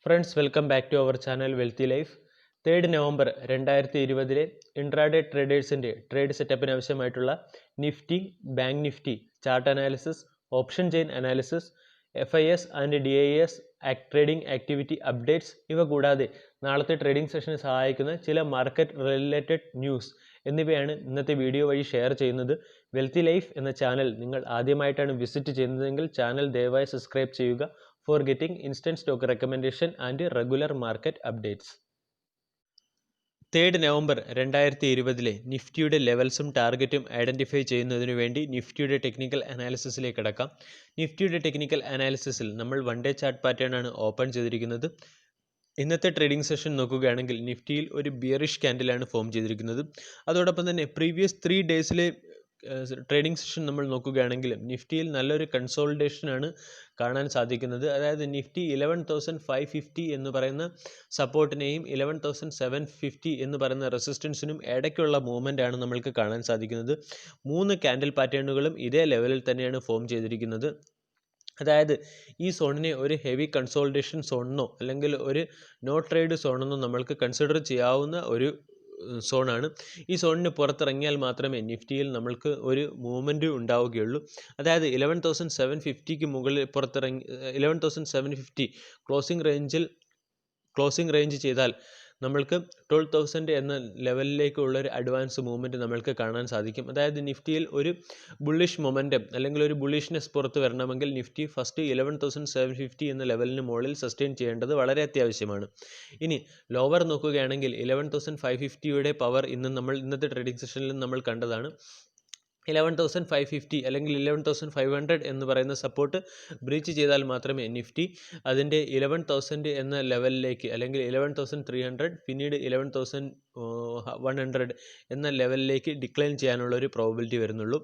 Friends welcome back to our channel wealthy life. 3 November 2020 intraday ട്രേഡേഴ്സിൻ്റെ trade സെറ്റപ്പിന് ആവശ്യമായിട്ടുള്ള Nifty, bank Nifty, chart analysis, option chain analysis, FIS and DIS trading activity updates ഇവ കൂടാതെ നാളത്തെ trading സെഷന് സഹായിക്കുന്ന ചില market related news എന്നിവയാണ് ഇന്നത്തെ വീഡിയോ വഴി ഷെയർ ചെയ്യുന്നത്. വെൽത്തി ലൈഫ് എന്ന ചാനൽ നിങ്ങൾ ആദ്യമായിട്ടാണ് വിസിറ്റ് ചെയ്യുന്നതെങ്കിൽ ചാനൽ ദയവായി സബ്സ്ക്രൈബ് ചെയ്യുക for getting instant stock recommendation and regular market updates. 3 November 2020 നിഫ്റ്റിയുടെ ലെവൽസും ടാർഗറ്റും ഐഡൻറ്റിഫൈ ചെയ്യുന്നതിനു വേണ്ടി നിഫ്റ്റിയുടെ ടെക്നിക്കൽ അനാലിസിസിലേക്ക് കടക്കാം. നിഫ്റ്റിയുടെ ടെക്നിക്കൽ അനാലിസിസിൽ നമ്മൾ വൺ ഡേ ചാർട്ട് പാറ്റേൺ ആണ് ഓപ്പൺ ചെയ്തിരിക്കുന്നത്. ഇന്നത്തെ ട്രേഡിംഗ് സെഷൻ നോക്കുകയാണെങ്കിൽ നിഫ്റ്റിയിൽ ഒരു ബിയറിഷ് ക്യാൻഡിലാണ് ഫോം ചെയ്തിരിക്കുന്നത്. അതോടൊപ്പം തന്നെ പ്രീവിയസ് 3 ഡേയ്സിലെ ട്രേഡിംഗ് സെഷൻ നമ്മൾ നോക്കുകയാണെങ്കിൽ നിഫ്റ്റിയിൽ നല്ലൊരു കൺസോളിഡേഷനാണ് കാണാൻ സാധിക്കുന്നത്. അതായത് നിഫ്റ്റി 11,550 എന്ന് പറയുന്ന സപ്പോർട്ടിനെയും 11,750 എന്ന് പറയുന്ന റെസിസ്റ്റൻസിനും ഇടയ്ക്കുള്ള മൂവ്മെൻ്റ് ആണ് നമ്മൾക്ക് കാണാൻ സാധിക്കുന്നത്. 3 ക്യാൻഡിൽ പാറ്റേണുകളും ഇതേ ലെവലിൽ തന്നെയാണ് ഫോം ചെയ്തിരിക്കുന്നത്. അതായത് ഈ സോണിനെ ഒരു ഹെവി കൺസോളിഡേഷൻ സോണെന്നോ അല്ലെങ്കിൽ ഒരു നോ ട്രേഡ് സോണെന്നോ നമ്മൾക്ക് കൺസിഡർ ചെയ്യാവുന്ന ഒരു സോണാണ്. ഈ സോണിന് പുറത്തിറങ്ങിയാൽ മാത്രമേ നിഫ്റ്റിയിൽ നമ്മൾക്ക് ഒരു മൂവ്മെൻറ്റ് ഉണ്ടാവുകയുള്ളൂ. അതായത് 11,750 മുകളിൽ പുറത്തിറങ്ങി 11,750 ക്ലോസിംഗ് റേഞ്ച് ചെയ്താൽ നമ്മൾക്ക് 12,000 എന്ന ലെവലിലേക്കുള്ള ഒരു അഡ്വാൻസ് മൂവ്മെൻറ്റ് നമ്മൾക്ക് കാണാൻ സാധിക്കും. അതായത് നിഫ്റ്റിയിൽ ഒരു ബുള്ളിഷ് മൊമെൻറ്റം അല്ലെങ്കിൽ ഒരു ബുള്ളിഷ്നെസ് പുറത്ത് വരണമെങ്കിൽ നിഫ്റ്റി ഫസ്റ്റ് 11,750 എന്ന ലെവലിന് മുകളിൽ സസ്റ്റെയിൻ ചെയ്യേണ്ടത് വളരെ അത്യാവശ്യമാണ്. ഇനി ലോവർ നോക്കുകയാണെങ്കിൽ 11,550യുടെ പവർ ഇന്നത്തെ ട്രേഡിംഗ് സെഷനിൽ നമ്മൾ കണ്ടതാണ്. 11,550 അല്ലെങ്കിൽ 11,500 എന്ന് പറയുന്ന സപ്പോർട്ട് ബ്രീച്ച് ചെയ്താൽ മാത്രമേ നിഫ്റ്റി അതിൻ്റെ 11,000 എന്ന ലെവലിലേക്ക് അല്ലെങ്കിൽ 11,300 പിന്നീട് 11,100 എന്ന ലെവലിലേക്ക് ഡിക്ലൈൻ ചെയ്യാനുള്ള ഒരു പ്രോബബിലിറ്റി വരുന്നുള്ളൂ.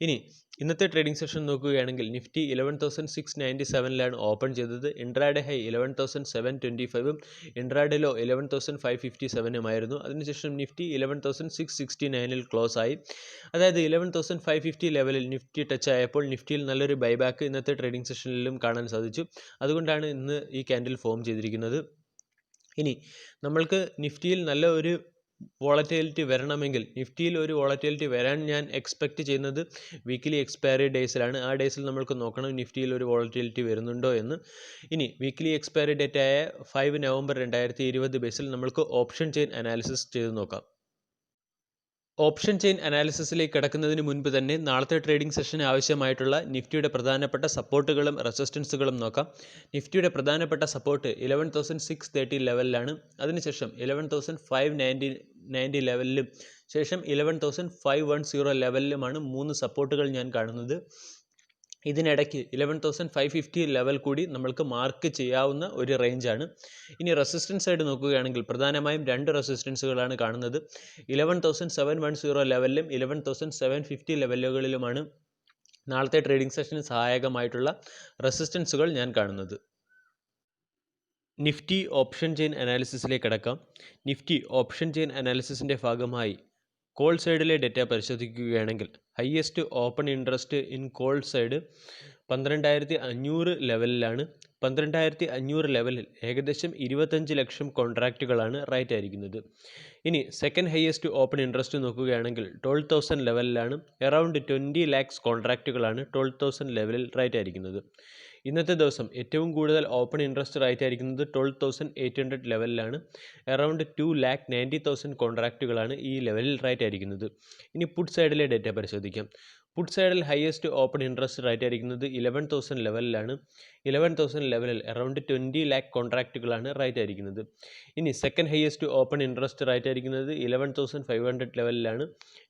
ഇനി ഇന്നത്തെ ട്രേഡിംഗ് സെഷൻ നോക്കുകയാണെങ്കിൽ നിഫ്റ്റി 11,697 ഓപ്പൺ ചെയ്തത്. ഇൻട്രാഡേ ഹൈ 11,725 ഇൻട്രാഡേ ലോ 11,557 അതിനുശേഷം നിഫ്റ്റി 11,669 ക്ലോസ് ആയി. അതായത് 11,550 ലെവലിൽ നിഫ്റ്റി ടച്ച് ആയപ്പോൾ നിഫ്റ്റിയിൽ നല്ലൊരു ബൈബാക്ക് ഇന്നത്തെ ട്രേഡിംഗ് സെഷനിലും കാണാൻ സാധിച്ചു. അതുകൊണ്ടാണ് ഇന്ന് ഈ ക്യാൻഡിൽ ഫോം ചെയ്തിരിക്കുന്നത്. ഇനി നമ്മൾക്ക് നിഫ്റ്റിയിൽ നല്ല ഒരു വോളറ്റിലിറ്റി വരണമെങ്കിൽ നിഫ്റ്റിയിൽ ഒരു വോളറ്റിലിറ്റി വരാൻ ഞാൻ എക്സ്പെക്റ്റ് ചെയ്യുന്നത് വീക്കിലി എക്സ്പയറി ഡേയ്സിലാണ്. ആ ഡേയ്സിൽ നമ്മൾക്ക് നോക്കണം നിഫ്റ്റിയിൽ ഒരു വോളറ്റിലിറ്റി വരുന്നുണ്ടോ എന്ന്. ഇനി വീക്കിലി എക്സ്പയറി ഡേറ്റ് ആയ 5 നവംബർ 2020 ബേസിൽ നമ്മൾക്ക് ഓപ്ഷൻ ചെയിൻ അനാലിസിസ് ചെയ്ത് നോക്കാം. ഓപ്ഷൻ ചെയിൻ അനാലിസിസിലേക്ക് കടക്കുന്നതിന് മുൻപ് തന്നെ നാളത്തെ ട്രേഡിംഗ് സെഷന് ആവശ്യമായിട്ടുള്ള നിഫ്റ്റിയുടെ പ്രധാനപ്പെട്ട സപ്പോർട്ടുകളും റെസിസ്റ്റൻസുകളും നോക്കാം. നിഫ്റ്റിയുടെ പ്രധാനപ്പെട്ട സപ്പോർട്ട് 11,630 ലെവലിലാണ്. അതിനുശേഷം 11,590 ലെവലിലും ശേഷം 11,510 ലെവലിലുമാണ് 3 സപ്പോർട്ടുകൾ ഞാൻ കാണുന്നത്. ഇതിനിടയ്ക്ക് 11,550 ലെവൽ കൂടി നമ്മൾക്ക് മാർക്ക് ചെയ്യാവുന്ന ഒരു റേഞ്ചാണ്. ഇനി റെസിസ്റ്റൻസ് സൈഡ് നോക്കുകയാണെങ്കിൽ പ്രധാനമായും 2 റെസിസ്റ്റൻസുകളാണ് കാണുന്നത്. 11,710 ലെവലിലും 11,750 ലെവലുകളിലുമാണ് നാളത്തെ ട്രേഡിംഗ് സെഷന് സഹായകമായിട്ടുള്ള റെസിസ്റ്റൻസുകൾ ഞാൻ കാണുന്നത്. നിഫ്റ്റി ഓപ്ഷൻ ചെയിൻ അനാലിസിസിലേക്ക് കടക്കാം. നിഫ്റ്റി ഓപ്ഷൻ ചെയിൻ അനാലിസിസിൻ്റെ ഭാഗമായി കോൾ സൈഡിലെ ഡേറ്റ പരിശോധിക്കുകയാണെങ്കിൽ highest open interest in call side 12,500 ലെവലിലാണ്. 12,500 ലെവലിൽ ഏകദേശം 25 ലക്ഷം കോൺട്രാക്റ്റുകളാണ് റൈറ്റ് ആയിരിക്കുന്നത്. ഇനി സെക്കൻഡ് ഹയസ്റ്റ് ഓപ്പൺ ഇൻട്രസ്റ്റ് നോക്കുകയാണെങ്കിൽ 12,000 ലെവലിലാണ്. അറൗണ്ട് 20 lakhs കോൺട്രാക്റ്റുകളാണ് 12,000 ലെവലിൽ റൈറ്റ് ആയിരിക്കുന്നത്. ഇന്നത്തെ ദിവസം ഏറ്റവും കൂടുതൽ ഓപ്പൺ ഇൻട്രസ്റ്റ് റൈറ്റ് ആയിരിക്കുന്നത് 12,800 ലെവലിലാണ്. അറൗണ്ട് 2,90,000 കോൺട്രാക്റ്റുകളാണ് ഈ ലെവലിൽ റൈറ്റ് ആയിരിക്കുന്നത്. ഇനി പുട്ട് സൈഡിലെ ഡേറ്റ പരിശോധിക്കാം. പുട്ട് സൈഡിൽ ഹയസ്റ്റ് ഓപ്പൺ ഇൻട്രസ്റ്റ് റൈറ്റ് ആയിരിക്കുന്നത് 11,000 ലെവലിലാണ്. 11,000 ലെവലിൽ അറൗണ്ട് 20 lakh കോൺട്രാക്റ്റുകളാണ് റൈറ്റ് ആയിരിക്കുന്നത്. ഇനി second highest open interest write ആയിരിക്കുന്നത് 11,500 ലെവലിലാണ്.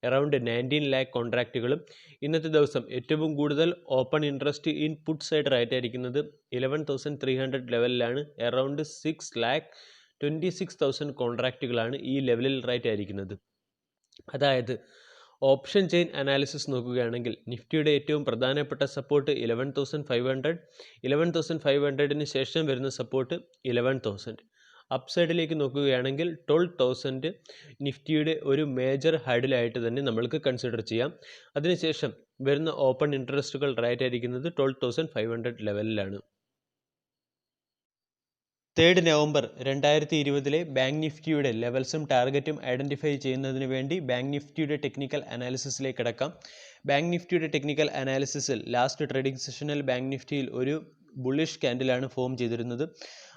അറൗണ്ട് 19 lakh കോൺട്രാക്റ്റുകളും. ഇന്നത്തെ ദിവസം ഏറ്റവും കൂടുതൽ open interest in put side write ആയിരിക്കുന്നത് 11,300 ലെവലിലാണ്. അറൗണ്ട് 6,26,000 കോൺട്രാക്റ്റുകളാണ് ഈ ലെവലിൽ റൈറ്റ് ആയിരിക്കുന്നത്. അതായത് ഓപ്ഷൻ ചെയിൻ അനാലിസിസ് നോക്കുകയാണെങ്കിൽ നിഫ്റ്റിയുടെ ഏറ്റവും പ്രധാനപ്പെട്ട സപ്പോർട്ട് 11,500, 11,500 ശേഷം വരുന്ന സപ്പോർട്ട് 11,000. അപ്സൈഡിലേക്ക് നോക്കുകയാണെങ്കിൽ 12,000 നിഫ്റ്റിയുടെ ഒരു മേജർ ഹൈഡിലായിട്ട് തന്നെ നമ്മൾക്ക് കൺസിഡർ ചെയ്യാം. അതിനുശേഷം വരുന്ന ഓപ്പൺ ഇൻട്രസ്റ്റുകൾ റൈറ്റ് ആയിരിക്കുന്നത് 12,500 ലെവലിലാണ്. 3 നവംബർ 2020 ബാങ്ക് നിഫ്റ്റിയുടെ ലെവൽസും ടാർഗറ്റും ഐഡൻറ്റിഫൈ ചെയ്യുന്നതിന് വേണ്ടി ബാങ്ക് നിഫ്റ്റിയുടെ ടെക്നിക്കൽ അനാലിസിസിലേക്ക് കടക്കാം. ബാങ്ക് നിഫ്റ്റിയുടെ ടെക്നിക്കൽ അനാലിസിസിൽ ലാസ്റ്റ് ട്രേഡിംഗ് സെഷനിൽ ബാങ്ക് നിഫ്റ്റിയിൽ ഒരു ബുള്ളിഷ് ക്യാൻഡിലാണ് ഫോം ചെയ്തിരുന്നത്.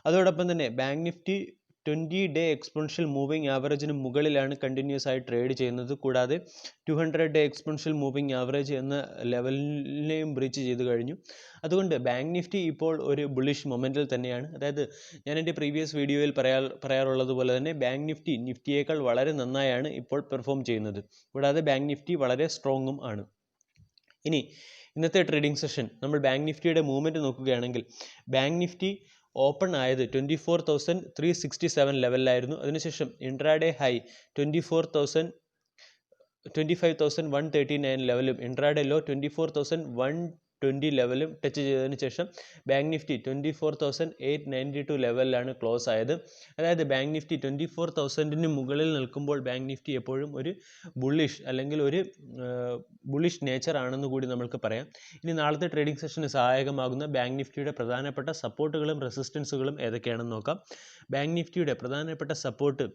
അതോടൊപ്പം തന്നെ bank Nifty 20-day exponential moving ആവറേജിന് മുകളിലാണ് കണ്ടിന്യൂസ് ആയി ട്രേഡ് ചെയ്യുന്നത്. കൂടാതെ 200-day എക്സ്പോണൻഷ്യൽ മൂവിംഗ് ആവറേജ് എന്ന ലെവലിനെയും ബ്രീച്ച് ചെയ്ത് കഴിഞ്ഞു. അതുകൊണ്ട് ബാങ്ക് നിഫ്റ്റി ഇപ്പോൾ ഒരു ബുള്ളിഷ് മൊമെൻറ്റിൽ തന്നെയാണ്. അതായത് ഞാൻ എൻ്റെ പ്രീവിയസ് വീഡിയോയിൽ പറയാറുള്ളത് പോലെ തന്നെ ബാങ്ക് നിഫ്റ്റിയേക്കാൾ വളരെ നന്നായാണ് ഇപ്പോൾ പെർഫോം ചെയ്യുന്നത്. കൂടാതെ ബാങ്ക് നിഫ്റ്റി വളരെ സ്ട്രോങ്ങും ആണ്. ഇനി ഇന്നത്തെ ട്രേഡിംഗ് സെഷൻ നമ്മൾ ബാങ്ക് നിഫ്റ്റിയുടെ മൂവ്മെൻറ്റ് നോക്കുകയാണെങ്കിൽ ബാങ്ക് നിഫ്റ്റി ഓപ്പൺ ആയത് 24,367 ലെവലിലായിരുന്നു. അതിനുശേഷം ഇൻട്രാഡേ ഹൈ 25,139 ലെവലും ഇൻട്രാഡേ ലോ 24,120 ലെവലും ടച്ച് ചെയ്തതിന് ശേഷം ബാങ്ക് നിഫ്റ്റി 24,892 ലെവലിലാണ് ക്ലോസ് ആയത്. അതായത് ബാങ്ക് നിഫ്റ്റി 24,000-ന് മുകളിൽ നിൽക്കുമ്പോൾ ബാങ്ക് നിഫ്റ്റി എപ്പോഴും ഒരു ബുള്ളിഷ് അല്ലെങ്കിൽ ഒരു ബുള്ളിഷ് നേച്ചർ ആണെന്ന് കൂടി നമുക്ക് പറയാം. ഇനി നാളത്തെ ട്രേഡിംഗ് സെഷന് സഹായകമാകുന്ന ബാങ്ക് നിഫ്റ്റിയുടെ പ്രധാനപ്പെട്ട സപ്പോർട്ടുകളും റെസിസ്റ്റൻസുകളും ഏതൊക്കെയാണെന്ന് നോക്കാം. ബാങ്ക് നിഫ്റ്റിയുടെ പ്രധാനപ്പെട്ട സപ്പോർട്ട്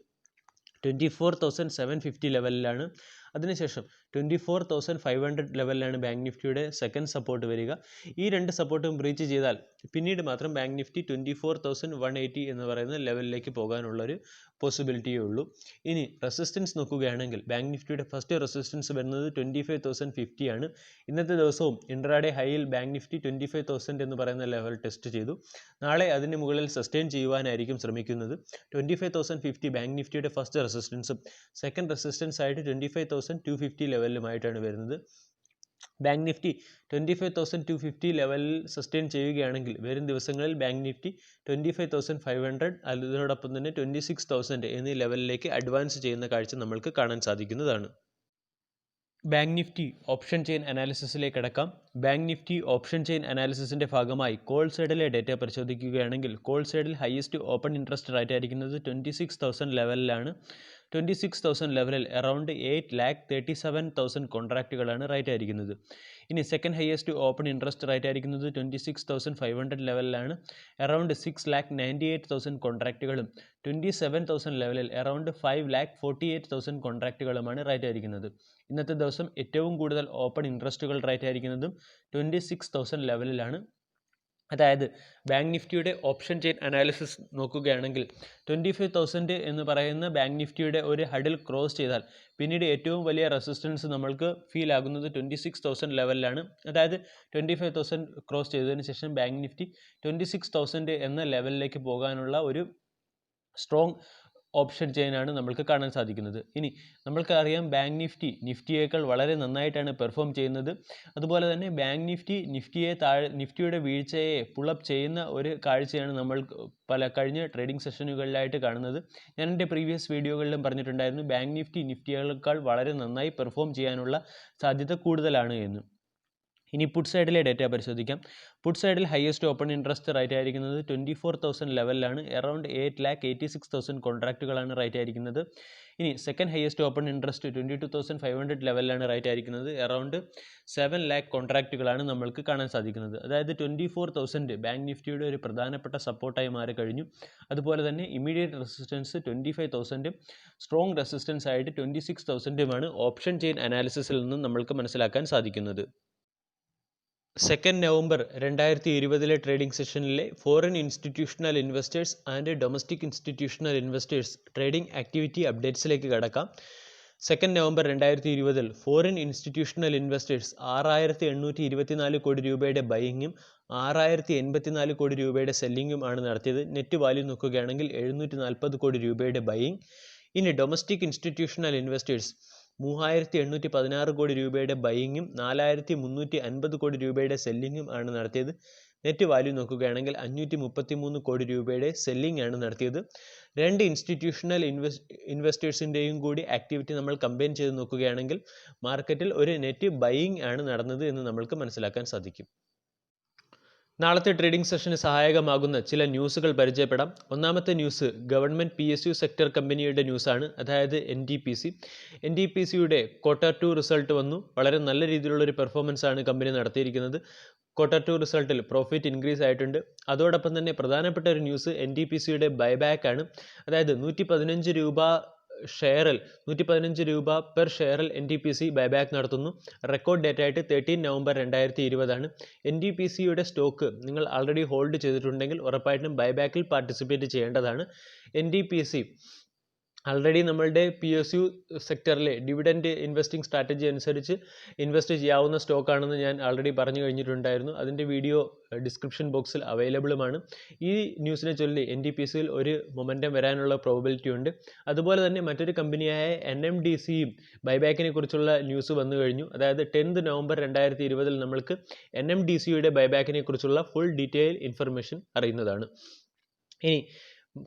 24,750 ലെവലിലാണ്. അതിനുശേഷം 24,500 ലെവലിലാണ് ബാങ്ക് നിഫ്റ്റിയുടെ സെക്കൻഡ് സപ്പോർട്ട് വരിക. ഈ രണ്ട് സപ്പോർട്ടും ബ്രീച്ച് ചെയ്താൽ പിന്നീട് മാത്രം ബാങ്ക് നിഫ്റ്റി 24,180 എന്ന് പറയുന്ന ലെവലിലേക്ക് പോകാനുള്ളൊരു പോസിബിലിറ്റിയേ ഉള്ളൂ. ഇനി റെസിസ്റ്റൻസ് നോക്കുകയാണെങ്കിൽ ബാങ്ക് നിഫ്റ്റിയുടെ ഫസ്റ്റ് റെസിസ്റ്റൻസ് വരുന്നത് 25,050 ആണ്. ഇന്നത്തെ ദിവസവും ഇൻട്രാഡേ ഹൈയിൽ ബാങ്ക് നിഫ്റ്റി 25,000 എന്ന് പറയുന്ന ലെവൽ ടെസ്റ്റ് ചെയ്തു. നാളെ അതിന് മുകളിൽ സസ്റ്റെയിൻ ചെയ്യുവാനായിരിക്കും ശ്രമിക്കുന്നത്. 25,050 ബാങ്ക് നിഫ്റ്റിയുടെ ഫസ്റ്റ് റെസിസ്റ്റൻസും സെക്കൻഡ് റെസിസ്റ്റൻസ് ആയിട്ട് 25,250 ലെവലിലുമായിട്ടാണ് വരുന്നത്. ബാങ്ക് നിഫ്റ്റി 25,250 ലെവലിൽ സസ്റ്റെയിൻ ചെയ്യുകയാണെങ്കിൽ വരും ദിവസങ്ങളിൽ ബാങ്ക് നിഫ്റ്റി 25,500 അതിനോടൊപ്പം തന്നെ 26,000 എന്നീ ലെവലിലേക്ക് അഡ്വാൻസ് ചെയ്യുന്ന കാഴ്ച നമ്മൾക്ക് കാണാൻ സാധിക്കുന്നതാണ്. ബാങ്ക് നിഫ്റ്റി ഓപ്ഷൻ ചെയിൻ അനാലിസിസിലേക്ക് കടക്കാം. ബാങ്ക് നിഫ്റ്റി ഓപ്ഷൻ ചെയിൻ അനാലിസിസിൻ്റെ ഭാഗമായി കോൾ സൈഡിലെ ഡേറ്റ പരിശോധിക്കുകയാണെങ്കിൽ കോൾ സൈഡിൽ ഹയസ്റ്റ് ഓപ്പൺ ഇൻട്രസ്റ്റ് റേറ്റ് ആയിരിക്കുന്നത് 26,000 ലെവലിലാണ്. 26,000 ലെവലിൽ അറൗണ്ട് 8,37,000 കോൺട്രാക്റ്റുകളാണ് റേറ്റ് ആയിരിക്കുന്നത്. ഇനി second highest open interest rate ആയിരിക്കുന്നത് 26,500 ലെവലിലാണ്. അറൗണ്ട് 6,98,000 കോൺട്രാക്റ്റുകളും 27,000 ലെവലിൽ അറൗണ്ട് 5,48,000 കോൺട്രാക്റ്റുകളുമാണ് റേറ്റ് ആയിരിക്കുന്നത്. ഇന്നത്തെ ദിവസം ഏറ്റവും കൂടുതൽ ഓപ്പൺ ഇൻട്രസ്റ്റുകൾ റേറ്റ് ആയിരിക്കുന്നതും 26,000 ലെവലിലാണ്. അതായത് ബാങ്ക് നിഫ്റ്റിയുടെ ഓപ്ഷൻ ചെയിൻ അനാലിസിസ് നോക്കുകയാണെങ്കിൽ 25,000 എന്ന് പറയുന്ന ബാങ്ക് നിഫ്റ്റിയുടെ ഒരു ഹഡിൽ ക്രോസ് ചെയ്താൽ പിന്നീട് ഏറ്റവും വലിയ റെസിസ്റ്റൻസ് നമ്മൾക്ക് ഫീൽ ആകുന്നത് 26,000 ലെവലിലാണ്. അതായത് 25,000 ക്രോസ് ചെയ്തതിന് ശേഷം ബാങ്ക് നിഫ്റ്റി 26,000 എന്ന ലെവലിലേക്ക് പോകാനുള്ള ഒരു സ്ട്രോങ് ഓപ്ഷൻ ചെയിനാണ് നമ്മൾക്ക് കാണാൻ സാധിക്കുന്നത്. ഇനി നമ്മൾക്കറിയാം ബാങ്ക് നിഫ്റ്റിയേക്കാൾ വളരെ നന്നായിട്ടാണ് പെർഫോം ചെയ്യുന്നത്. അതുപോലെ തന്നെ ബാങ്ക് നിഫ്റ്റിയുടെ വീഴ്ചയെ പുള്ളപ്പ് ചെയ്യുന്ന ഒരു കാഴ്ചയാണ് നമ്മൾ കഴിഞ്ഞ ട്രേഡിംഗ് സെഷനുകളിലായിട്ട് കാണുന്നത്. ഞാൻ എൻ്റെ പ്രീവിയസ് വീഡിയോകളിലും പറഞ്ഞിട്ടുണ്ടായിരുന്നു ബാങ്ക് നിഫ്റ്റിയേക്കാൾ വളരെ നന്നായി പെർഫോം ചെയ്യാനുള്ള സാധ്യത കൂടുതലാണ് എന്ന്. ഇനി പുട്ട് സൈഡിലെ ഡേറ്റ പരിശോധിക്കാം. പുട്ട് സൈഡിൽ ഹയസ്റ്റ് ഓപ്പൺ ഇൻട്രസ്റ്റ് റേറ്റ് ആയിരിക്കുന്നത് 24,000 ലെവലിലാണ്. അറൗണ്ട് 8,86,000 കോൺട്രാക്റ്റുകളാണ് റേറ്റ് ആയിരിക്കുന്നത്. ഇനി സെക്കൻഡ് ഹയസ്റ്റ് ഓപ്പൺ ഇൻട്രസ്റ്റ് 22,500 ലെവലിലാണ് റേറ്റ് ആയിരിക്കുന്നത്. അറൗണ്ട് 7 lakh കോൺട്രാക്റ്റുകളാണ് നമ്മൾക്ക് കാണാൻ സാധിക്കുന്നത്. അതായത് 24,000 ബാങ്ക് നിഫ്റ്റിയുടെ ഒരു പ്രധാനപ്പെട്ട സപ്പോർട്ടായി മാറി കഴിഞ്ഞു. അതുപോലെ തന്നെ ഇമ്മീഡിയറ്റ് റെസിസ്റ്റൻസ് 25,000 സ്ട്രോങ് റെസിസ്റ്റൻസ് ആയിട്ട് 26,000 ഓപ്ഷൻ ചെയിൻ അനാലിസിസിൽ നിന്നും നമ്മൾക്ക് മനസ്സിലാക്കാൻ സാധിക്കുന്നത്. 2 നവംബർ 2020 ട്രേഡിംഗ് സെഷനിലെ foreign institutional investors and domestic institutional investors trading activity അപ്ഡേറ്റ്സിലേക്ക് കടക്കാം. 2 നവംബർ 2020 ഫോറിൻ ഇൻസ്റ്റിറ്റ്യൂഷണൽ ഇൻവെസ്റ്റേഴ്സ് 6,824 കോടി രൂപയുടെ ബൈയിങ്ങും 6,084 കോടി രൂപയുടെ സെല്ലിങ്ങും ആണ് നടത്തിയത്. നെറ്റ് വാല്യൂ നോക്കുകയാണെങ്കിൽ 740 കോടി രൂപയുടെ ബൈയിങ്. ഇനി ഡൊമസ്റ്റിക് ഇൻസ്റ്റിറ്റ്യൂഷണൽ ഇൻവെസ്റ്റേഴ്സ് 3,816 കോടി രൂപയുടെ ബൈയിങ്ങും 4,350 കോടി രൂപയുടെ സെല്ലിങ്ങും ആണ് നടത്തിയത്. നെറ്റ് വാല്യൂ നോക്കുകയാണെങ്കിൽ 533 കോടി രൂപയുടെ സെല്ലിംഗ് ആണ് നടത്തിയത്. രണ്ട് ഇൻസ്റ്റിറ്റ്യൂഷണൽ ഇൻവെസ്റ്റേഴ്സിൻ്റെയും കൂടി ആക്ടിവിറ്റി നമ്മൾ കമ്പൈൻ ചെയ്ത് നോക്കുകയാണെങ്കിൽ മാർക്കറ്റിൽ ഒരു നെറ്റ് ബൈയിങ് ആണ് നടന്നത് എന്ന് നമ്മൾക്ക് മനസ്സിലാക്കാൻ സാധിക്കും. നാളത്തെ ട്രേഡിംഗ് സെഷന് സഹായകമാകുന്ന ചില ന്യൂസുകൾ പരിചയപ്പെടാം. ഒന്നാമത്തെ ന്യൂസ് ഗവൺമെൻറ് PSU സെക്ടർ കമ്പനിയുടെ ന്യൂസാണ്. അതായത് NTPCയുടെ Q2 റിസൾട്ട് വന്നു. വളരെ നല്ല രീതിയിലുള്ളൊരു പെർഫോമൻസ് ആണ് കമ്പനി നടത്തിയിരിക്കുന്നത്. Q2 റിസൾട്ടിൽ പ്രോഫിറ്റ് ഇൻക്രീസ് ആയിട്ടുണ്ട്. അതോടൊപ്പം തന്നെ പ്രധാനപ്പെട്ട ഒരു ന്യൂസ് NTPCയുടെ ബൈബാക്ക് ആണ്. അതായത് 115 രൂപ ഷെയറിൽ 115 രൂപ പെർ ഷെയറിൽ NTPC ബൈബാക്ക് നടത്തുന്നു. റെക്കോർഡ് ഡേറ്റ് ആയിട്ട് 13 നവംബർ 2020 NTPCയുടെ സ്റ്റോക്ക് നിങ്ങൾ ആൾറെഡി ഹോൾഡ് ചെയ്തിട്ടുണ്ടെങ്കിൽ ഉറപ്പായിട്ടും ബൈബാക്കിൽ പാർട്ടിസിപ്പേറ്റ് ചെയ്യേണ്ടതാണ്. NTPC ആൾറെഡി നമ്മളുടെ PSU സെക്ടറിലെ ഡിവിഡൻഡ് ഇൻവെസ്റ്റിംഗ് സ്ട്രാറ്റജി അനുസരിച്ച് ഇൻവെസ്റ്റ് ചെയ്യാവുന്ന സ്റ്റോക്കാണെന്ന് ഞാൻ ആൾറെഡി പറഞ്ഞു കഴിഞ്ഞിട്ടുണ്ടായിരുന്നു. അതിൻ്റെ വീഡിയോ ഡിസ്ക്രിപ്ഷൻ ബോക്സിൽ അവൈലബിളുമാണ്. ഈ ന്യൂസിനെ ചൊല്ലി NTPCയിൽ ഒരു മൊമെൻറ്റം വരാനുള്ള പ്രോബിലിറ്റി ഉണ്ട്. അതുപോലെ തന്നെ മറ്റൊരു കമ്പനിയായ NMDCയും ബൈബാക്കിനെ കുറിച്ചുള്ള ന്യൂസ് വന്നു കഴിഞ്ഞു. അതായത് 10 നവംബർ 2020 നമ്മൾക്ക് NMDCയുടെ ബൈബാക്കിനെ കുറിച്ചുള്ള ഫുൾ ഡീറ്റെയിൽ ഇൻഫർമേഷൻ അറിയുന്നതാണ്. ഇനി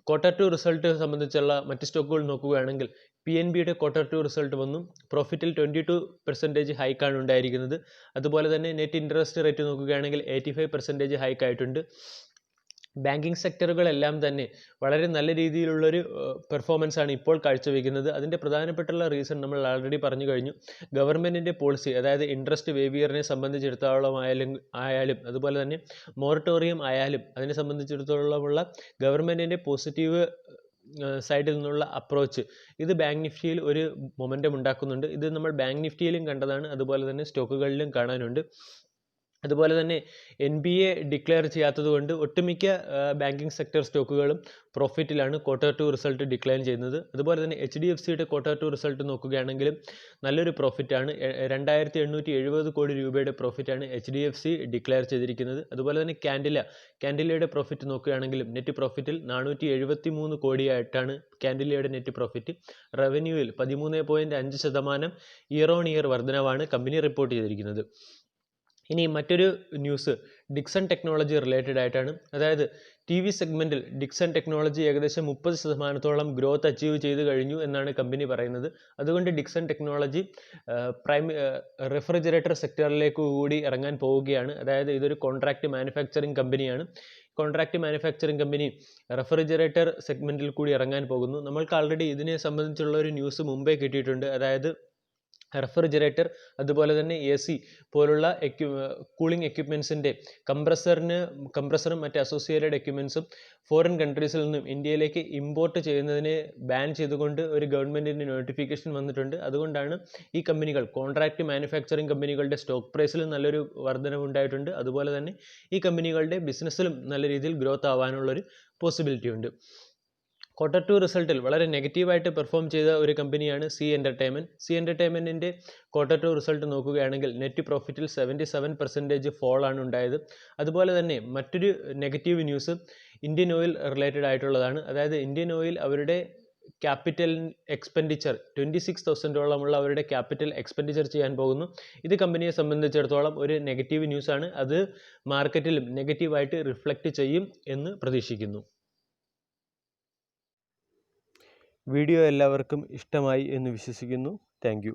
Q2 റിസൾട്ട് സംബന്ധിച്ചുള്ള മറ്റ് സ്റ്റോക്കുകൾ നോക്കുകയാണെങ്കിൽ PNBയുടെ Q2 റിസൾട്ട് വന്നു. പ്രോഫിറ്റിൽ 22% ഹൈക്കാണ് ഉണ്ടായിരിക്കുന്നത്. അതുപോലെ തന്നെ നെറ്റ് ഇൻട്രസ്റ്റ് റേറ്റ് നോക്കുകയാണെങ്കിൽ 85% ഹൈക്ക് ആയിട്ടുണ്ട്. ബാങ്കിങ് സെക്ടറുകളെല്ലാം തന്നെ വളരെ നല്ല രീതിയിലുള്ളൊരു പെർഫോമൻസ് ആണ് ഇപ്പോൾ കാഴ്ചവെക്കുന്നത്. അതിൻ്റെ പ്രധാനപ്പെട്ടുള്ള റീസൺ നമ്മൾ ആൾറെഡി പറഞ്ഞു കഴിഞ്ഞു. ഗവൺമെൻറ്റിൻ്റെ പോളിസി, അതായത് ഇൻട്രസ്റ്റ് വേവിയറിനെ സംബന്ധിച്ചിടത്തോളം ആയാലും അതുപോലെ തന്നെ മൊറട്ടോറിയം ആയാലും അതിനെ സംബന്ധിച്ചിടത്തോളമുള്ള ഗവൺമെൻറ്റിൻ്റെ പോസിറ്റീവ് സൈഡിൽ നിന്നുള്ള അപ്രോച്ച് ഇത് ബാങ്ക് നിഫ്റ്റിയിൽ ഒരു മൊമെൻറ്റം ഉണ്ടാക്കുന്നുണ്ട്. ഇത് നമ്മൾ ബാങ്ക് നിഫ്റ്റിയിലും കണ്ടതാണ്, അതുപോലെ തന്നെ സ്റ്റോക്കുകളിലും കാണാനുണ്ട്. അതുപോലെ തന്നെ NBA ഡിക്ലെയർ ചെയ്യാത്തതുകൊണ്ട് ഒട്ടുമിക്ക ബാങ്കിങ് സെക്ടർ സ്റ്റോക്കുകളും പ്രോഫിറ്റിലാണ് Q2 റിസൾട്ട് ഡിക്ലൈൻ ചെയ്യുന്നത്. അതുപോലെ തന്നെ HDFCയുടെ Q2 റിസൾട്ട് നോക്കുകയാണെങ്കിലും നല്ലൊരു പ്രോഫിറ്റാണ്. 2870 കോടി രൂപയുടെ പ്രോഫിറ്റാണ് HDFC ഡിക്ലെയർ ചെയ്തിരിക്കുന്നത്. അതുപോലെ തന്നെ കാൻഡിലയുടെ പ്രോഫിറ്റ് നോക്കുകയാണെങ്കിലും നെറ്റ് പ്രോഫിറ്റിൽ 473 കോടിയായിട്ടാണ് കാൻഡിലയുടെ നെറ്റ് പ്രോഫിറ്റ്. റവന്യൂവിൽ 13.5% ഇയർ ഓൺ ഇയർ വർധനവാണ് കമ്പനി റിപ്പോർട്ട് ചെയ്തിരിക്കുന്നത്. ഇനി മറ്റൊരു ന്യൂസ് ഡിക്സൺ ടെക്നോളജി റിലേറ്റഡ് ആയിട്ടാണ്. അതായത് TV സെഗ്മെൻറ്റിൽ ഡിക്സൺ ടെക്നോളജി ഏകദേശം 30% ഗ്രോത്ത് അച്ചീവ് ചെയ്ത് കഴിഞ്ഞു എന്നാണ് കമ്പനി പറയുന്നത്. അതുകൊണ്ട് ഡിക്സൺ ടെക്നോളജി റെഫ്രിജറേറ്റർ സെക്ടറിലേക്ക് കൂടി ഇറങ്ങാൻ പോവുകയാണ്. അതായത് ഇതൊരു കോൺട്രാക്റ്റ് മാനുഫാക്ചറിങ് കമ്പനിയാണ്. കോൺട്രാക്റ്റ് മാനുഫാക്ചറിങ് കമ്പനി റെഫ്രിജറേറ്റർ സെഗ്മെൻറ്റിൽ കൂടി ഇറങ്ങാൻ പോകുന്നു. നമ്മൾക്ക് ആൾറെഡി ഇതിനെ സംബന്ധിച്ചുള്ള ഒരു ന്യൂസ് മുമ്പേ കിട്ടിയിട്ടുണ്ട്. അതായത് റെഫ്രിജറേറ്റർ അതുപോലെ തന്നെ AC പോലുള്ള കൂളിംഗ് എക്യുപ്മെൻസിൻ്റെ കംപ്രസറും മറ്റ് അസോസിയേറ്റഡ് എക്യുപ്മെൻസും ഫോറിൻ കൺട്രീസിൽ നിന്നും ഇന്ത്യയിലേക്ക് ഇമ്പോർട്ട് ചെയ്യുന്നതിനെ ബാൻ ചെയ്തുകൊണ്ട് ഒരു ഗവൺമെൻറ്റിൻ്റെ നോട്ടിഫിക്കേഷൻ വന്നിട്ടുണ്ട്. അതുകൊണ്ടാണ് ഈ കമ്പനികൾ കോൺട്രാക്റ്റ് മാനുഫാക്ചറിങ് കമ്പനികളുടെ സ്റ്റോക്ക് പ്രൈസിലും നല്ലൊരു വർധനവുണ്ടായിട്ടുണ്ട്. അതുപോലെ തന്നെ ഈ കമ്പനികളുടെ ബിസിനസ്സിലും നല്ല രീതിയിൽ ഗ്രോത്ത് ആവാനുള്ളൊരു പോസിബിലിറ്റി ഉണ്ട്. Q2 റിസൾട്ടിൽ വളരെ നെഗറ്റീവായിട്ട് പെർഫോം ചെയ്ത ഒരു കമ്പനിയാണ് സി എൻ്റർടൈൻമെൻറ്റിൻ്റെ Q2 റിസൾട്ട് നോക്കുകയാണെങ്കിൽ നെറ്റ് പ്രോഫിറ്റിൽ 77% ഫോളാണ് ഉണ്ടായത്. അതുപോലെ തന്നെ മറ്റൊരു negative news Indian oil related ആയിട്ടുള്ളതാണ്. അതായത് ഇന്ത്യൻ ഓയിൽ അവരുടെ ക്യാപിറ്റൽ എക്സ്പെൻഡിച്ചർ 26,000 അവരുടെ ക്യാപിറ്റൽ എക്സ്പെൻഡിച്ചർ ചെയ്യാൻ പോകുന്നു. ഇത് കമ്പനിയെ സംബന്ധിച്ചിടത്തോളം ഒരു നെഗറ്റീവ് ന്യൂസാണ്. അത് മാർക്കറ്റിലും നെഗറ്റീവായിട്ട് റിഫ്ലക്റ്റ് ചെയ്യും എന്ന് പ്രതീക്ഷിക്കുന്നു. വീഡിയോ എല്ലാവർക്കും ഇഷ്ടമായി എന്ന് വിശ്വസിക്കുന്നു. Thank you.